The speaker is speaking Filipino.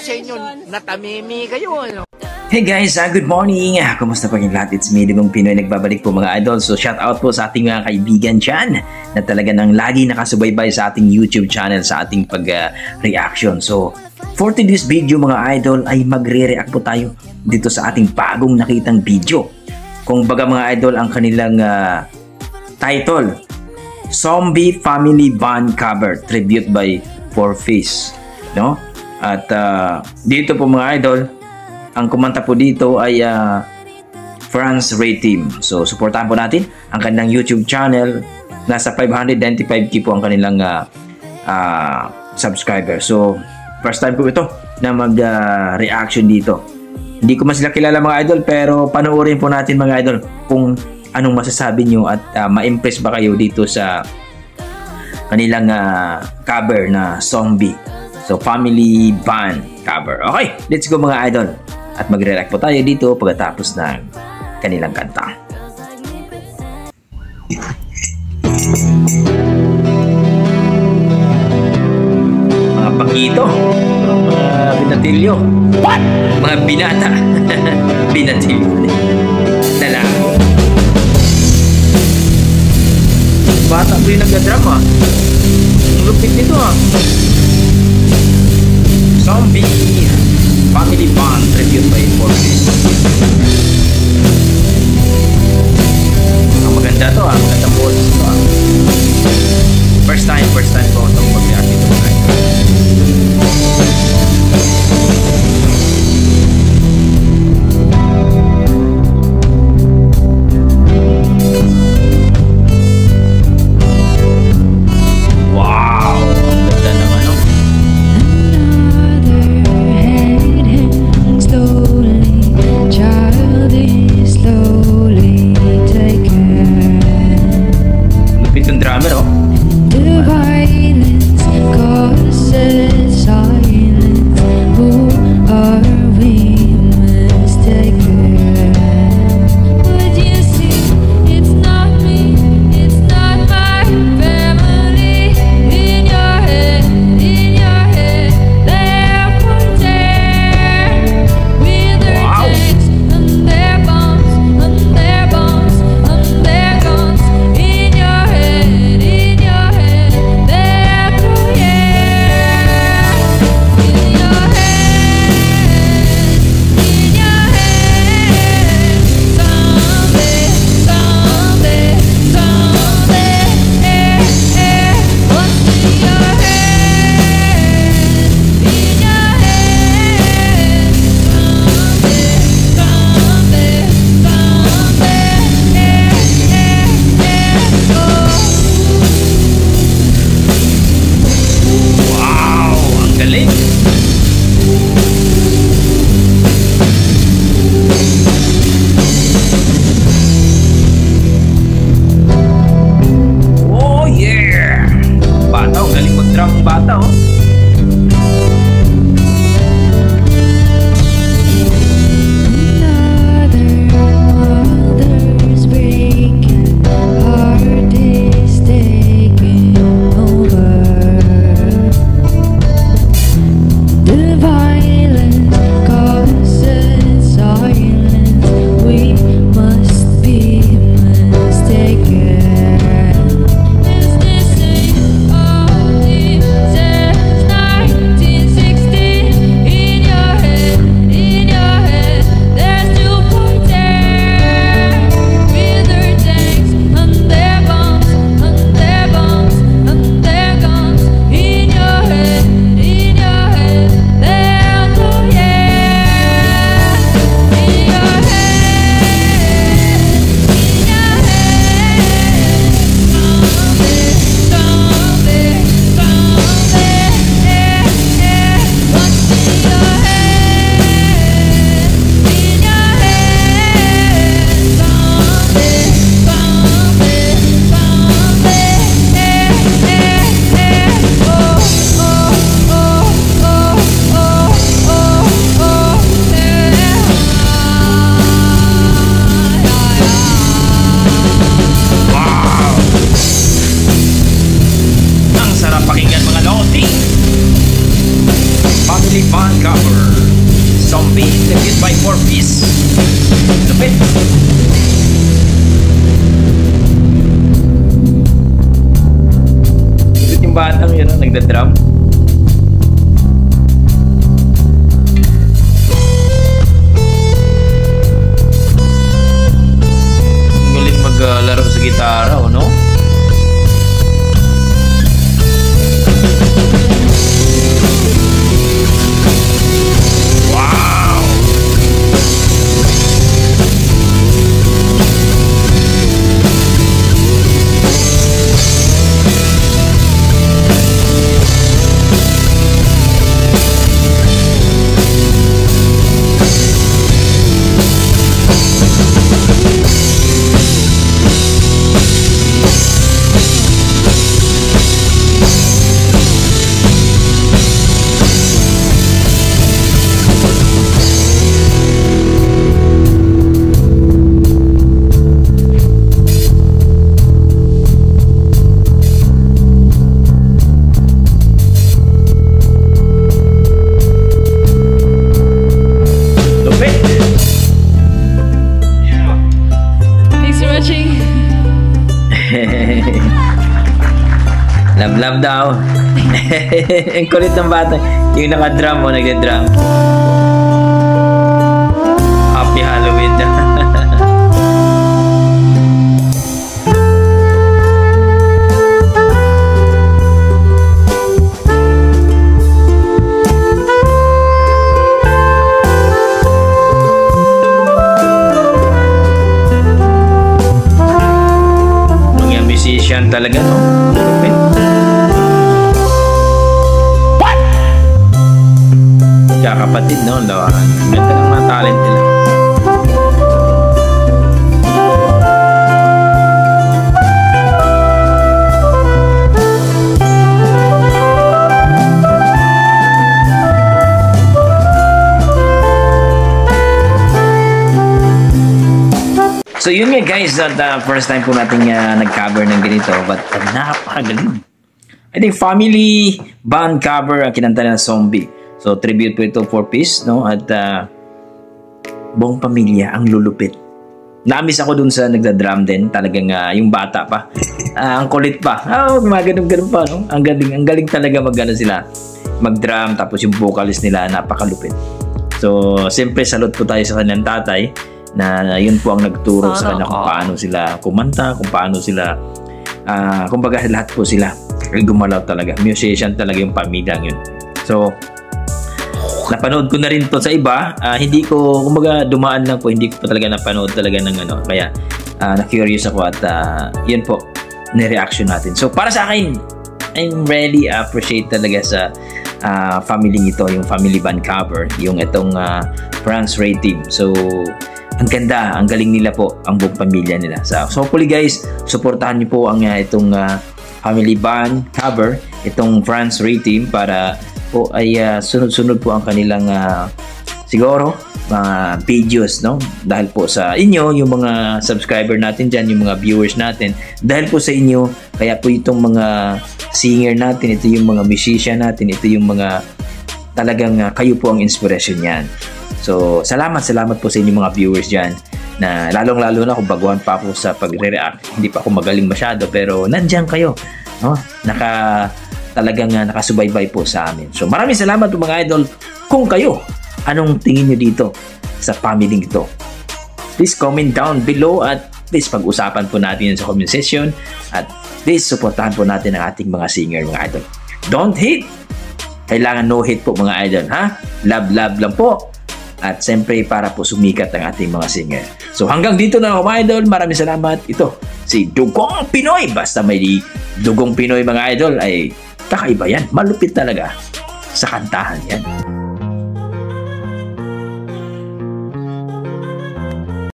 sa inyo, natamimi kayo, ano? Hey guys, good morning! Kumusta po kayong lahat? It's me, Dugong Pinoy, nagbabalik po mga idol. So shout out po sa ating mga kaibigan dyan na talaga nang lagi nakasubaybay sa ating YouTube channel sa ating pag-reaction. So for today's video mga idol ay magre-react po tayo dito sa ating bagong nakitang video. Kung baga mga idol ang kanilang title, Zombie Family Band Cover, Tribute by Fourface, no? At dito po mga idol, ang kumanta po dito ay France Ray Team. So, supportahan po natin ang kanilang YouTube channel. Nasa 595k po ang kanilang subscriber. So, first time po ito na mag-reaction dito. Hindi ko man sila kilala mga idol, pero panoorin po natin mga idol kung anong masasabi nyo at ma-impress ba kayo dito sa kanilang cover na Zombie. So, Family Band cover. Okay, let's go mga idol. At magre-react po tayo dito pagkatapos ng kanilang kanta. Mga pakito, mga binatilyo. What? Mga binata. Binatilyo. Lalaki. Bata po yung nagda-drama. Ang lupit nito Zombie Family Band Tribute by Fourface. Ang maganda to ang maganda po ito First time po itong mag-react dito mga idol. Family Band Cover. zombie interviewed by 4-piece. Lupit. Lupit yung batang yun, nagda-drum. Galing maglaro sa gitara, no? Love daw. Ang kulit ng bata. Yung naka-drum mo, nagde-drum. Happy Halloween daw. Mga musician talaga, no? Okay. Kapatid, no? Lawakan. Ganda ng mga talent nila. So yun nga guys, first time po natin nag-cover ng ganito, but napakagaling. I think family band cover ang kinanta ng Zombie. So tribute po ito 4-piece, no? At buong pamilya ang lulupit. Na-miss ako dun sa nagda-drum din, talagang yung bata pa. Ang kulit pa. Ganun pa, no? Ang galing talaga sila. Mag-drum, tapos yung vocalist nila napakalupit. So siyempre salute po tayo sa kanyang tatay na yun po ang nagturo sa kanya kung paano sila kumanta, kung paano sila kumbaga lahat po sila ay gumalaw talaga. Musician talaga yung pamilya yun. So napanood ko na rin to sa iba. Hindi ko kumbaga dumaan lang po, hindi ko pa talaga napanood talaga ng ano. Kaya na-curious ako at yun po ni-reaction natin. So para sa akin, I'm really appreciate talaga sa family ito, yung family band cover, yung itong France Ray Team. So ang ganda, ang galing nila po, ang buong pamilya nila. So hopefully guys, supportahan niyo po ang itong family band cover, itong France Ray Team, para po ay sunod-sunod po ang kanilang siguro mga videos, no? Dahil po sa inyo, yung mga subscriber natin dyan, yung mga viewers natin, dahil po sa inyo, kaya po itong mga singer natin, ito yung mga musician natin, ito yung mga talagang kayo po ang inspiration yan. So, salamat po sa inyong mga viewers dyan, na lalong-lalo na kung baguhan pa po sa pagre-react. Hindi pa ako magaling masyado, pero nandyan kayo, no? Talagang nakasubaybay po sa amin. So, maraming salamat po mga idol. Kung kayo, anong tingin nyo dito sa family ito? Please comment down below at please pag-usapan po natin sa comment section at please supportahan po natin ang ating mga singer, mga idol. Don't hate! Kailangan no hate po mga idol, ha? Love lang po. At siyempre para po sumikat ang ating mga singer. So hanggang dito na mga idol, maraming salamat. Ito, si Dugong Pinoy. Basta may Dugong Pinoy mga idol ay kakaiba yan. Malupit talaga sa kantahan yan.